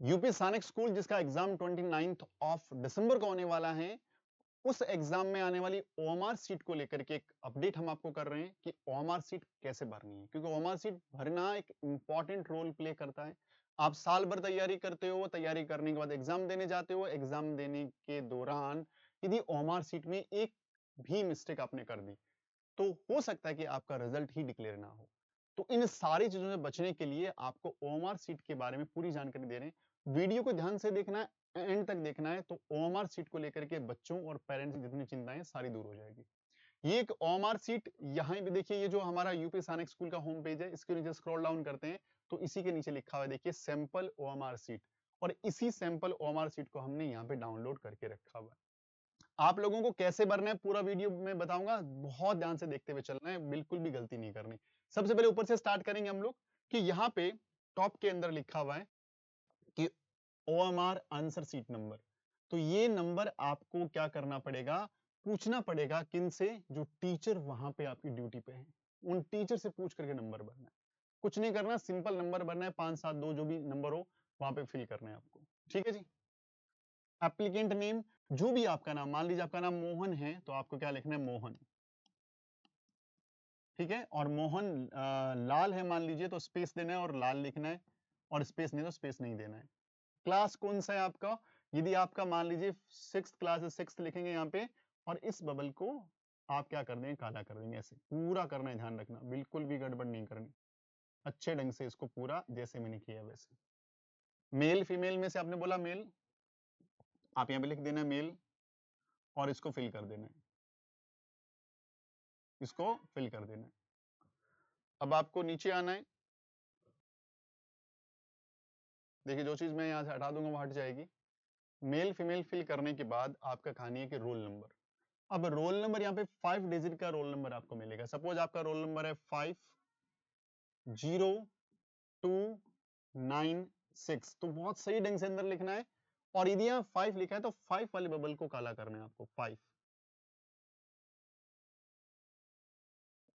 UP सैनिक school जिसका exam 29 of December को होने वाला है, उस एग्जाम में आने वाली ओएमआर सीट को लेकर के एक अपडेट हम आपको कर रहे हैं कि ओएमआर सीट कैसे भरनी है, क्योंकि ओएमआर सीट भरना एक इंपॉर्टेंट रोल प्ले करता है। आप साल भर तैयारी करते हो, तैयारी करने के बाद एग्जाम देने जाते हो, एग्जाम देने के दौरान यदि ओएमआर सीट में एक भी मिस्टेक आपने कर दी, तो हो सकता है कि आपका रिजल्ट ही डिक्लेयर ना हो। तो इन सारी चीजों से बचने के लिए आपको ओएमआर सीट के बारे में पूरी जानकारी दे रहे हैं। वीडियो को ध्यान से देखना है, एंड तक देखना है, तो ओएमआर सीट को लेकर के बच्चों और पेरेंट्स की जितनी चिंताएं सारी दूर हो जाएगी। ये एक ओएमआर सीट यहाँ पे देखिए, ये जो हमारा यूपी सैनिक स्कूल का होम पेज है, इसके नीचे स्क्रॉल डाउन करते हैं तो इसी के नीचे लिखा हुआ है, देखिए सैंपल ओएमआर सीट। और इसी सैंपल ओएमआर सीट को हमने यहाँ पे डाउनलोड करके रखा हुआ है। आप लोगों को कैसे भरना है पूरा वीडियो में बताऊंगा, बहुत ध्यान से देखते हुए चलना है, बिल्कुल भी गलती नहीं करनी। सबसे पहले ऊपर से स्टार्ट करेंगे हम लोग कि यहाँ पे टॉप के अंदर लिखा हुआ है कि ओएमआर आंसर सीट नंबर। तो ये नंबर आपको क्या करना पड़ेगा, पूछना पड़ेगा किन से, जो टीचर वहां पे आपकी ड्यूटी पे है, उन टीचर से पूछ करके नंबर भरना है। कुछ नहीं करना, सिंपल नंबर भरना है, 572 जो भी नंबर हो वहां पे फिल करना है आपको। ठीक है जी। एप्लीकेंट नेम, जो भी आपका नाम, मान लीजिए आपका नाम मोहन है तो आपको क्या लिखना है, मोहन। ठीक है। और मोहन लाल है मान लीजिए तो स्पेस देना है और लाल लिखना है, और स्पेस नहीं तो स्पेस नहीं देना है। क्लास कौन सा है आपका, यदि आपका मान लीजिए 6th क्लास है, 6th लिखेंगे यहाँ पे, और इस बबल को आप क्या कर देंगे, काला कर देंगे। ऐसे पूरा करना है, ध्यान रखना, बिल्कुल भी गड़बड़ नहीं करनी, अच्छे ढंग से इसको पूरा जैसे मैंने किया वैसे। मेल फीमेल में से आपने बोला मेल, आप यहाँ पे लिख देना मेल, और इसको फिल कर देना है, इसको फिल कर देना है। अब आपको नीचे आना है, देखिए जो चीज मैं यहाँ से हटा दूंगा वो हट जाएगी। मेल फीमेल फिल करने के बाद आपका कहानी है कि रोल नंबर। अब रोल नंबर यहाँ पे 5 डिजिट का रोल नंबर आपको मिलेगा। सपोज आपका रोल नंबर है 50296, तो बहुत सही ढंग से अंदर लिखना है। और यदि यहाँ 5 लिखा है तो 5 वाले बबल को काला करना है आपको, 5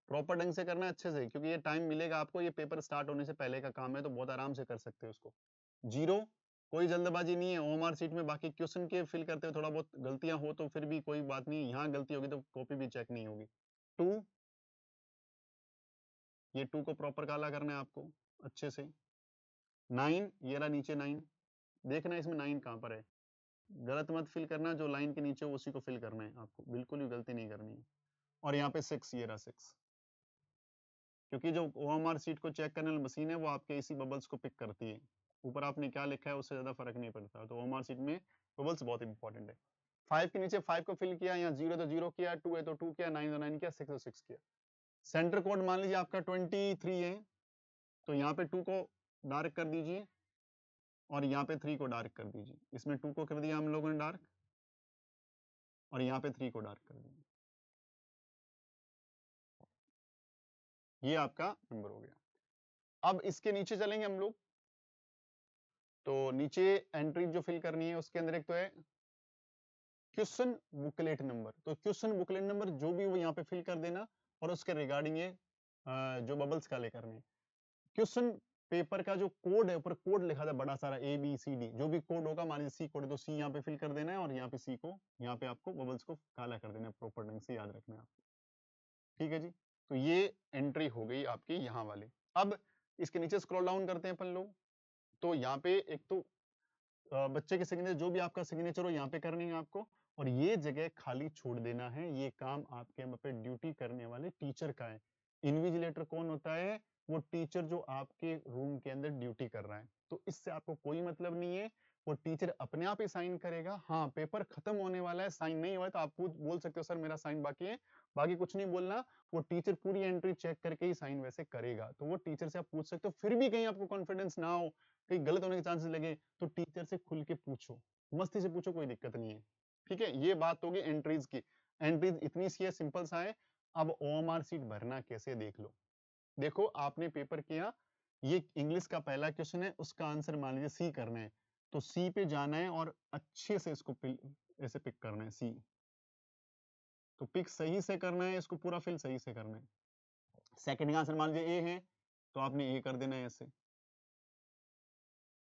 प्रॉपर ढंग से करना है, अच्छे से, क्योंकि ये टाइम मिलेगा आपको, ये पेपर स्टार्ट होने से पहले का काम है, तो बहुत आराम से कर सकते हो उसको। 0, कोई जल्दबाजी नहीं है। ओएमआर सीट में बाकी क्वेश्चन के फिल करते हुए थोड़ा बहुत गलतियां हो तो फिर भी कोई बात नहीं, यहाँ गलती होगी तो कॉपी भी चेक नहीं होगी। 2, ये 2 को प्रॉपर काला करना है आपको अच्छे से। 9, ये रहा नीचे 9, देखना है इसमें 9 कहाँ पर है, गलत मत फिल करना, जो लाइन के नीचे हो उसी को फिल करना है आपको, बिल्कुल भी गलती नहीं करनी है। और यहाँ पे 6, ये रहा 6, क्योंकि जो ओएमआर सीट को चेक करने वाली मशीन है वो आपके इसी बबल्स को पिक करती है। ऊपर आपने क्या लिखा है उससे ज्यादा फर्क नहीं पड़ता, तो ओएमआर सीट में बबल्स बहुत इंपॉर्टेंट है। 5 के नीचे 5 को फिल किया, यहाँ 0 तो 0 किया, 2 है तो 2 किया, 9 तो 9 किया, 6 तो 6 किया। सेंटर कोड मान लीजिए आपका 23 है, तो यहाँ पे 2 को डार्क कर दीजिए, और यहाँ पे 3 को डार्क कर दीजिए। इसमें 2 को कर दिया हम लोगों ने डार्क, और यहाँ पे 3 को डार्क कर दिया। ये आपका नंबर हो गया। अब इसके नीचे चलेंगे हम लोग, तो नीचे एंट्री जो फिल करनी है उसके अंदर एक तो है क्वेश्चन बुकलेट नंबर। तो क्वेश्चन बुकलेट नंबर जो भी वो यहाँ पे फिल कर देना, और उसके रिगार्डिंग ये जो बबल्स काले करने हैं। क्वेश्चन पेपर का जो कोड है, ऊपर कोड लिखा था बड़ा सारा ABCD, जो भी कोड होगा, मान लीजिए सी कोड है तो सी यहाँ पे फिल कर देना है, और यहाँ पे सी को, यहाँ पे आपको बबल्स को काला कर देना है, प्रॉपर ढंग से याद रखना है आप। ठीक है जी। तो ये एंट्री हो गई आपकी यहाँ वाली। अब इसके नीचे स्क्रॉल डाउन करते हैं अपन लोग, तो यहाँ पे एक तो बच्चे के सिग्नेचर, जो भी आपका सिग्नेचर हो यहाँ पे करनी है आपको, और ये जगह खाली छोड़ देना है। ये काम आपके यहाँ पे ड्यूटी करने वाले टीचर का है। इन्विजिलेटर कौन होता है, वो टीचर जो आपके रूम के अंदर ड्यूटी कर रहा है, तो इससे आपको कोई मतलब नहीं है। वो टीचर अपने आप ही साइन करेगा। हाँ, पेपर खत्म होने वाला है, साइन नहीं हुआ है तो आप बोल सकते हो सर मेरा साइन बाकी है, बाकी कुछ नहीं बोलना। वो टीचर पूरी एंट्री चेक करके ही साइन वैसे करेगा, तो वो टीचर से आप पूछ सकते हो। फिर भी कहीं आपको कॉन्फिडेंस ना हो, कहीं गलत होने के चांसेस लगे, तो टीचर से खुल के पूछो, मस्ती से पूछो, कोई दिक्कत नहीं है। ठीक है, ये बात होगी एंट्रीज की। एंट्रीज इतनी सी है, सिंपल सा है। अब ओएमआर सीट भरना कैसे देख लो। देखो आपने पेपर किया, ये इंग्लिश का पहला क्वेश्चन है, उसका आंसर मान लीजिए सी करना है, तो सी पे जाना है और अच्छे से इसको ऐसे पिक करना है सी। तो पिक सही से करना है, इसको पूरा फिल सही से करना है। सेकंड का आंसर मान लीजिए ए है, तो आपने ए कर देना है ऐसे।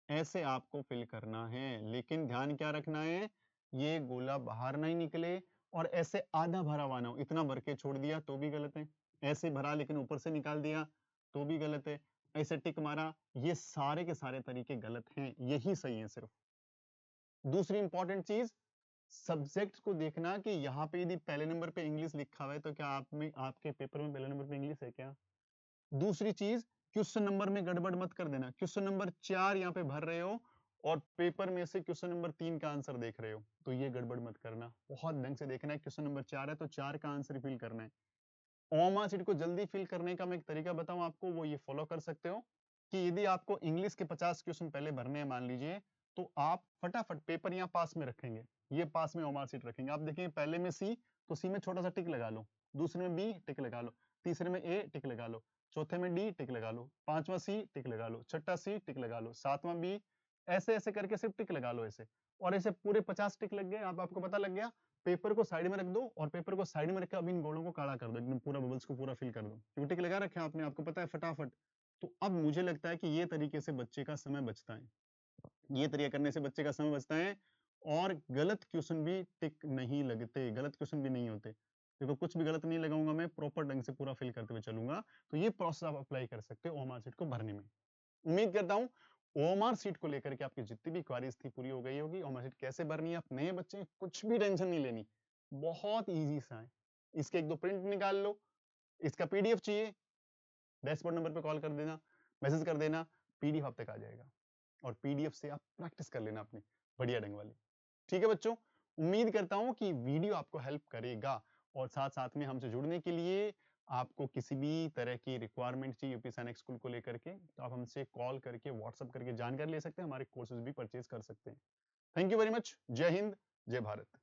ऐसे आपको फिल करना है, लेकिन ध्यान क्या रखना है, ये गोला बाहर नहीं निकले और ऐसे आधा भरा हुआ ना हो। इतना भर के छोड़ दिया तो भी गलत है, ऐसे भरा लेकिन ऊपर से निकाल दिया तो भी गलत है, ऐसे टिक मारा, ये सारे के सारे तरीके गलत हैं, यही सही है सिर्फ। दूसरी इंपॉर्टेंट चीज, सब्जेक्ट को देखना कि यहाँ पे यदि पहले नंबर पे इंग्लिश लिखा हुआ है तो क्या आप में आपके पेपर में पहले नंबर पे इंग्लिश है क्या। दूसरी चीज, क्वेश्चन नंबर में गड़बड़ मत कर देना, क्वेश्चन नंबर 4 यहाँ पे भर रहे हो और पेपर में से क्वेश्चन नंबर 3 का आंसर देख रहे हो, तो ये गड़बड़ मत करना, बहुत ढंग से देखना है। क्वेश्चन नंबर 4 है तो 4 का आंसर फिल करना है। ओमा सीट को जल्दी फिल करने का मैं एक तरीका बताऊं आपको, वो ये फॉलो कर सकते हो कि यदि आपको इंग्लिश के 50 क्वेश्चन पहले भरने हैं मान लीजिए, तो आप फटाफट पेपर यहाँ पास में रखेंगे, ये पास में ओमा सीट रखेंगे। आप देखेंगे पहले में सी, तो सी में छोटा सा टिक लगा लो, दूसरे में बी टिक लगा लो, तीसरे में ए टिक लगा लो, चौथे में डी टिक लगा लो, पांचवा सी टिक लगा लो, छठा सी टिक लगा लो, सातवां बी, ऐसे ऐसे करके सिर्फ टिक लगा लो ऐसे। और ऐसे पूरे 50 टिक लग गए, आपको पता लग गया, पेपर को साइड में रख दो और पेपर को साइड में रख के अब इन गोलों को काला कर दो, एकदम पूरा बबल्स को पूरा फिल कर दो, क्योंकि टिक लगा रखे आपने, आपको पता है फटाफट। तो अब मुझे लगता है कि ये तरीके से बच्चे का समय बचता है, ये तरीका करने से बच्चे का समय बचता है और गलत क्वेश्चन भी टिक नहीं लगते, गलत क्वेश्चन भी नहीं होते। देखो कुछ भी गलत नहीं लगाऊंगा, मैं प्रॉपर ढंग से पूरा फिल करते हुए चलूंगा। तो ये प्रोसेस आप अप्लाई कर सकते हो ओएमआर शीट को भरने में। उम्मीद करता हूँ ओएमआर शीट को लेकर के आपकी जितनी भी क्वारीज थी पूरी हो गई होगी। ओएमआर शीट कैसे भरनी है, आप नए बच्चे कुछ भी टेंशन नहीं लेनी, बहुत इजी सा है। इसके एक दो प्रिंट निकाल लो, इसका पीडीएफ चाहिए, डैशबोर्ड नंबर पे कॉल कर देना, मैसेज कर देना, पीडीएफ आप तक आ जाएगा और पीडीएफ से आप प्रैक्टिस कर लेना अपनी बढ़िया ढंग वाली। ठीक है बच्चों, उम्मीद करता हूँ कि वीडियो आपको हेल्प करेगा और साथ साथ में हमसे जुड़ने के लिए आपको किसी भी तरह की रिक्वायरमेंट चाहिए यूपी सैनिक स्कूल को लेकर के, तो आप हमसे कॉल करके व्हाट्सएप करके जानकारी ले सकते हैं, हमारे कोर्सेज भी परचेज कर सकते हैं। थैंक यू वेरी मच, जय हिंद, जय भारत।